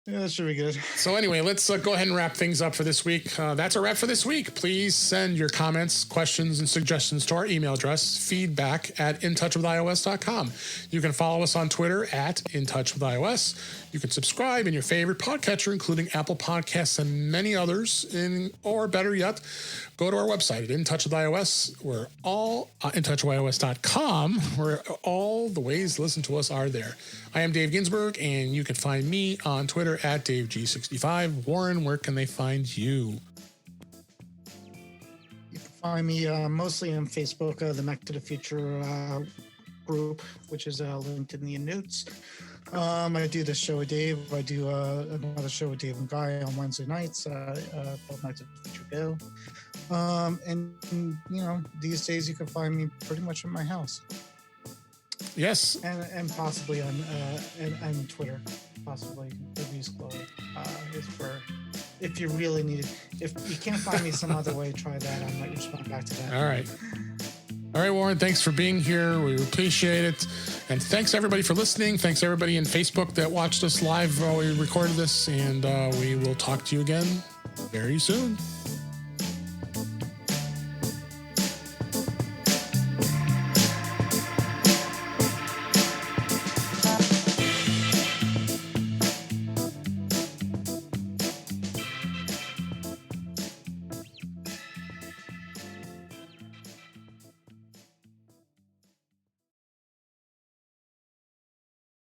Yeah, that should be good. So anyway, let's go ahead and wrap things up for this week. That's a wrap for this week. Please send your comments, questions, and suggestions to our email address, feedback@intouchwithios.com. You can follow us on Twitter @intouchwithios. You can subscribe in your favorite podcatcher, including Apple Podcasts and many others. Or better yet, go to our website at intouchwithios, where all intouchwithios.com, where all the ways to listen to us are there. I am Dave Ginsburg, and you can find me on Twitter @DaveG65. Warren, where can they find you? You can find me mostly on Facebook, the Mac to the Future group, which is linked in the notes. I do this show with Dave. I do another show with Dave and Guy on Wednesday nights, both nights of the Future Go. And these days you can find me pretty much in my house. Yes, and possibly on and Twitter, possibly Reviews Chloe is for if you really need it. If you can't find me some other way, try that. I might respond back to that. All right, Warren. Thanks for being here. We appreciate it, and thanks everybody for listening. Thanks everybody in Facebook that watched us live while we recorded this, and we will talk to you again very soon.